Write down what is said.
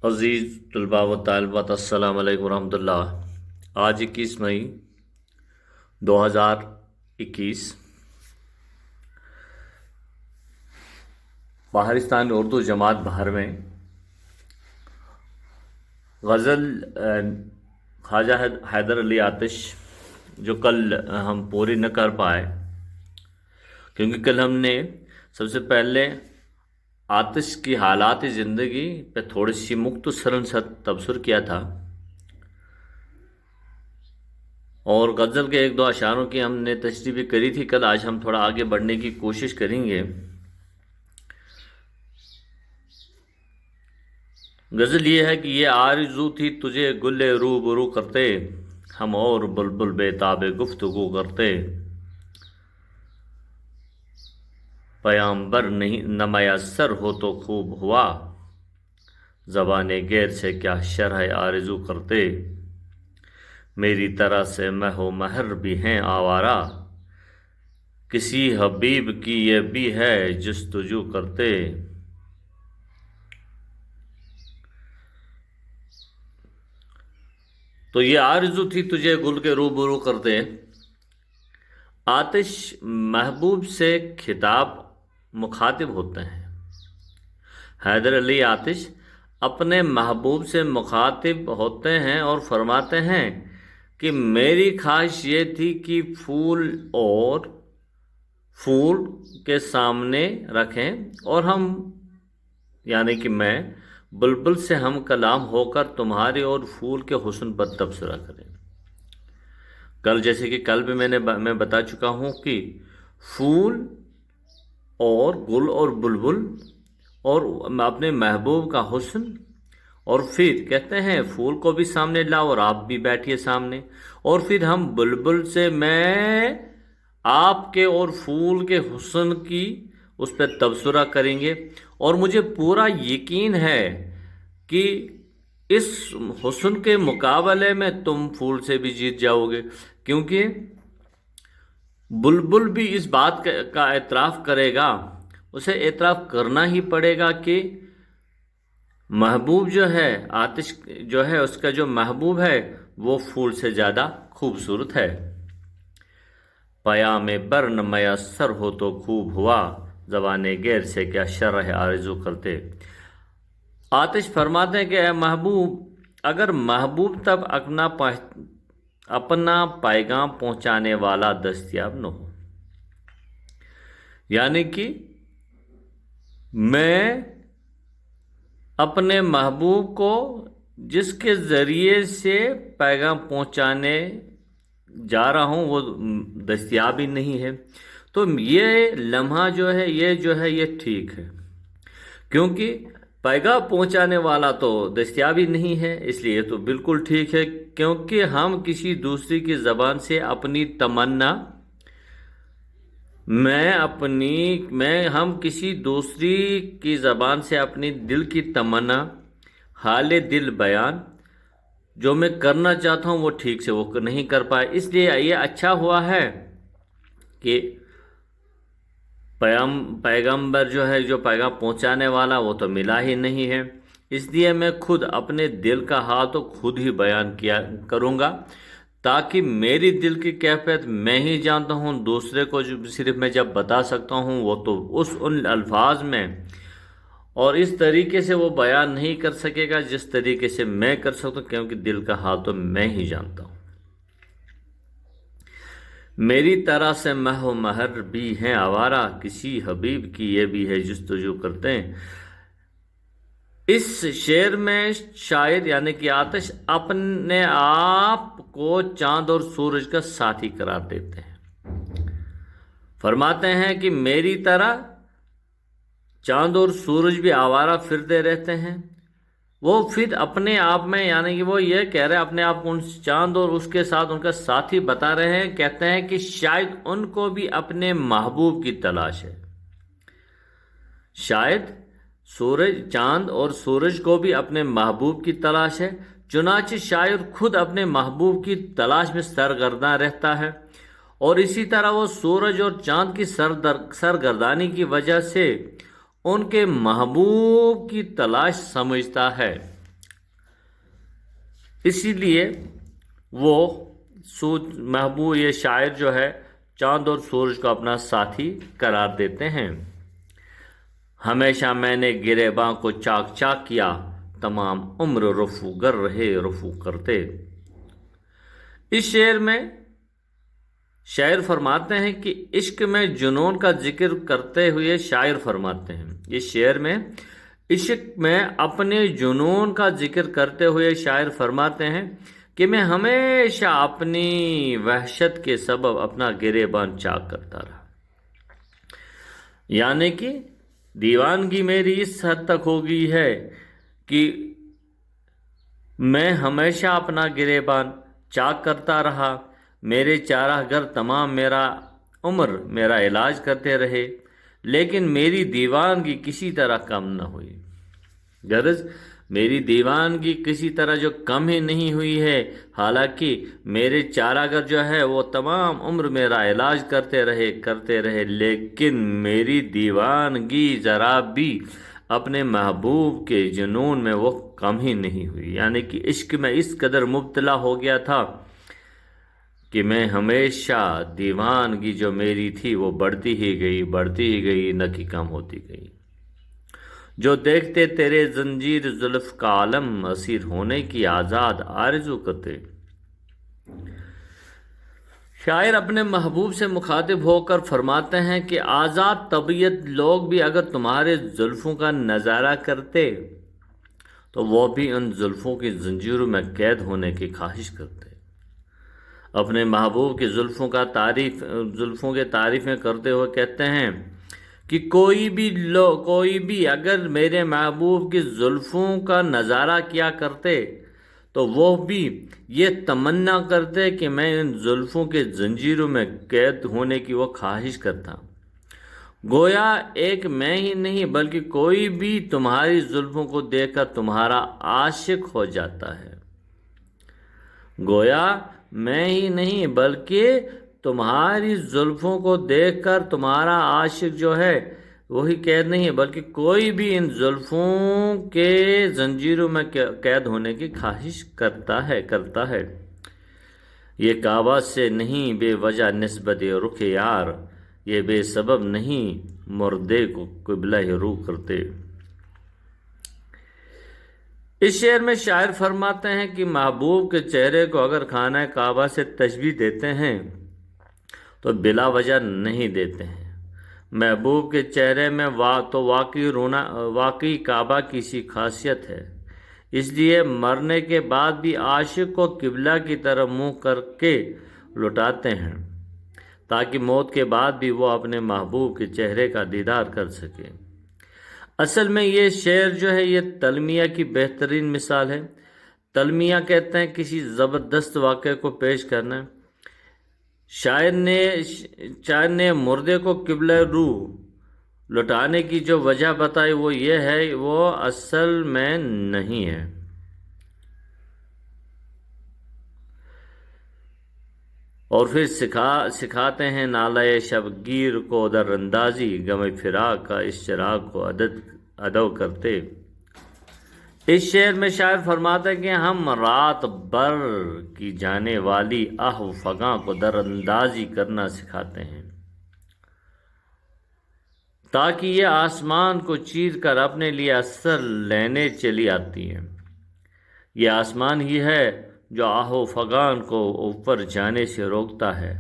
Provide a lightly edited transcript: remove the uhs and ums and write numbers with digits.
عزیز طلباء و طالبات، السلام علیکم ورحمۃ اللہ۔ آج 21 مئی 2021 بہارستان اردو جماعت بہر میں غزل خواجہ حیدر علی آتش جو کل ہم پوری نہ کر پائے، کیونکہ کل ہم نے سب سے پہلے آتش کی حالات زندگی پہ تھوڑی سی مختصراً سا تبصرہ کیا تھا، اور غزل کے ایک دو اشعاروں کی ہم نے تشریح بھی کری تھی کل۔ آج ہم تھوڑا آگے بڑھنے کی کوشش کریں گے۔ غزل یہ ہے کہ یہ آرزو تھی تجھے گل روبرو کرتے، ہم اور بلبل بے تاب گفتگو کرتے، پیامبر نہیں نہ میسر ہو تو خوب ہوا، زبان غیر سے کیا شرح آرزو کرتے، میری طرح سے مہ و مہر بھی ہیں آوارہ، کسی حبیب کی یہ بھی ہے جستجو کرتے۔ تو یہ آرزو تھی تجھے گل کے روبرو کرتے، آتش محبوب سے خطاب مخاطب ہوتے ہیں۔ حیدر علی آتش اپنے محبوب سے مخاطب ہوتے ہیں اور فرماتے ہیں کہ میری خواہش یہ تھی کہ پھول کے سامنے رکھیں اور ہم یعنی کہ میں بلبل سے ہم کلام ہو کر تمہارے اور پھول کے حسن پر تبصرہ کریں۔ کل جیسے کہ کل بھی میں بتا چکا ہوں کہ پھول اور گل اور بلبل اور اپنے محبوب کا حسن، اور پھر کہتے ہیں پھول کو بھی سامنے لاؤ اور آپ بھی بیٹھیے سامنے، اور پھر ہم بلبل سے میں آپ کے اور پھول کے حسن کی اس پہ تبصرہ کریں گے، اور مجھے پورا یقین ہے کہ اس حسن کے مقابلے میں تم پھول سے بھی جیت جاؤ گے، کیونکہ بلبل بھی اس بات کا اعتراف کرے گا، اسے اعتراف کرنا ہی پڑے گا کہ محبوب جو ہے، آتش جو ہے اس کا جو محبوب ہے وہ پھول سے زیادہ خوبصورت ہے۔ پیام بر نہ میسر ہو تو خوب ہوا، زبان غیر سے کیا شرح آرزو کرتے۔ آتش فرماتے ہیں کہ اے محبوب، اگر محبوب تب اپنا پیغام پہنچانے والا دستیاب نہ ہو، یعنی کہ میں اپنے محبوب کو جس کے ذریعے سے پیغام پہنچانے جا رہا ہوں وہ دستیاب ہی نہیں ہے، تو یہ لمحہ جو ہے یہ ٹھیک ہے، کیونکہ پیغام پہنچانے والا تو دستیاب ہی نہیں ہے، اس لیے تو بالکل ٹھیک ہے، کیونکہ ہم کسی دوسری کی زبان سے اپنی تمنا ہم کسی دوسری کی زبان سے اپنی دل کی تمنا، حال دل بیان جو میں کرنا چاہتا ہوں وہ ٹھیک سے وہ نہیں کر پائے، اس لیے یہ اچھا ہوا ہے کہ پیغمبر جو ہے، جو پیغام پہنچانے والا وہ تو ملا ہی نہیں ہے، اس لیے میں خود اپنے دل کا حال تو خود ہی بیان کیا کروں گا، تاکہ میری دل کی کیفیت میں ہی جانتا ہوں، دوسرے کو صرف میں جب بتا سکتا ہوں وہ تو ان الفاظ میں اور اس طریقے سے وہ بیان نہیں کر سکے گا جس طریقے سے میں کر سکتا ہوں، کیونکہ دل کا حال تو میں ہی جانتا ہوں۔ میری طرح سے مہ و مہر بھی ہیں آوارہ، کسی حبیب کی یہ بھی ہے جستجو کرتے ہیں۔ اس شعر میں شاعر یعنی کہ آتش اپنے آپ کو چاند اور سورج کا ساتھی قرار دیتے ہیں، فرماتے ہیں کہ میری طرح چاند اور سورج بھی آوارہ پھرتے رہتے ہیں، وہ پھر اپنے آپ میں یعنی کہ وہ یہ کہہ رہے ہیں اپنے آپ کو ان چاند اور اس کے ساتھ ان کا ساتھی بتا رہے ہیں، کہتے ہیں کہ شاید ان کو بھی اپنے محبوب کی تلاش ہے، شاید چاند اور سورج کو بھی اپنے محبوب کی تلاش ہے، چنانچہ شاعر خود اپنے محبوب کی تلاش میں سرگرداں رہتا ہے، اور اسی طرح وہ سورج اور چاند کی سرگردانی کی وجہ سے ان کے محبوب کی تلاش سمجھتا ہے۔ اسی لیے وہ محبوب یہ شاعر جو ہے چاند اور سورج کو اپنا ساتھی قرار دیتے ہیں۔ ہمیشہ میں نے گریباں کو چاک چاک کیا، تمام عمر رفو گر رہے رفو کرتے۔ اس شعر میں شاعر فرماتے ہیں کہ عشق میں جنون کا ذکر کرتے ہوئے شاعر فرماتے ہیں، اس شعر میں عشق میں اپنے جنون کا ذکر کرتے ہوئے شاعر فرماتے ہیں کہ میں ہمیشہ اپنی وحشت کے سبب اپنا گریبان چاک کرتا رہا، یعنی کہ دیوانگی میری اس حد تک ہو گئی ہے کہ میں ہمیشہ اپنا گریبان چاک کرتا رہا، میرے چارہ گر تمام میرا عمر میرا علاج کرتے رہے، لیکن میری دیوانگی کسی طرح کم نہ ہوئی۔ غرض میری دیوانگی کسی طرح جو کم ہی نہیں ہوئی ہے، حالانکہ میرے چارہ گر جو ہے وہ تمام عمر میرا علاج کرتے رہے، لیکن میری دیوانگی ذرا بھی اپنے محبوب کے جنون میں وہ کم ہی نہیں ہوئی، یعنی کہ عشق میں اس قدر مبتلا ہو گیا تھا کہ میں ہمیشہ دیوانگی جو میری تھی وہ بڑھتی ہی گئی نہ کہ کم ہوتی گئی۔ جو دیکھتے تیرے زنجیر زلف کا عالم، اسیر ہونے کی آزاد آرزو کرتے۔ شاعر اپنے محبوب سے مخاطب ہو کر فرماتے ہیں کہ آزاد طبیعت لوگ بھی اگر تمہارے زلفوں کا نظارہ کرتے تو وہ بھی ان زلفوں کی زنجیروں میں قید ہونے کی خواہش کرتے۔ اپنے محبوب کی زلفوں کے تعریفیں کرتے ہوئے کہتے ہیں کہ کوئی بھی اگر میرے محبوب کی زلفوں کا نظارہ کیا کرتے تو وہ بھی یہ تمنا کرتے کہ میں ان زلفوں کے زنجیروں میں قید ہونے کی وہ خواہش کرتا۔ گویا ایک میں ہی نہیں بلکہ کوئی بھی تمہاری زلفوں کو دیکھ کر تمہارا عاشق ہو جاتا ہے۔ گویا میں ہی نہیں بلکہ تمہاری زلفوں کو دیکھ کر تمہارا عاشق جو ہے وہی قید نہیں بلکہ کوئی بھی ان زلفوں کے زنجیروں میں قید ہونے کی خواہش کرتا ہے۔ یہ کعبہ سے نہیں بے وجہ نسبت رخ یار، یہ بے سبب نہیں مردے کو قبلہ رو کرتے۔ اس شعر میں شاعر فرماتے ہیں کہ محبوب کے چہرے کو اگر خانہ کعبہ سے تشبیہ دیتے ہیں تو بلا وجہ نہیں دیتے ہیں۔ محبوب کے چہرے میں تو واقعی کعبہ کی سی خاصیت ہے، اس لیے مرنے کے بعد بھی عاشق کو قبلہ کی طرف منہ کر کے لٹاتے ہیں تاکہ موت کے بعد بھی وہ اپنے محبوب کے چہرے کا دیدار کر سکے۔ اصل میں یہ شعر جو ہے یہ تلمیہ کی بہترین مثال ہے۔ تلمیہ کہتے ہیں کسی زبردست واقعے کو پیش کرنا۔ شاعر نے مردے کو قبلہ رو لٹانے کی جو وجہ بتائی وہ یہ ہے وہ اصل میں نہیں ہے۔ اور پھر سکھاتے ہیں نالہ شبگیر کو در اندازی، غم فراق کا اشتراک کو ادو کرتے۔ اس شعر میں شاعر فرماتا ہے کہ ہم رات بھر کی جانے والی آہ و فغاں کو در اندازی کرنا سکھاتے ہیں تاکہ یہ آسمان کو چیر کر اپنے لیے اثر لینے چلی آتی ہیں۔ یہ آسمان ہی ہے جو آہ و فغان کو اوپر جانے سے روکتا ہے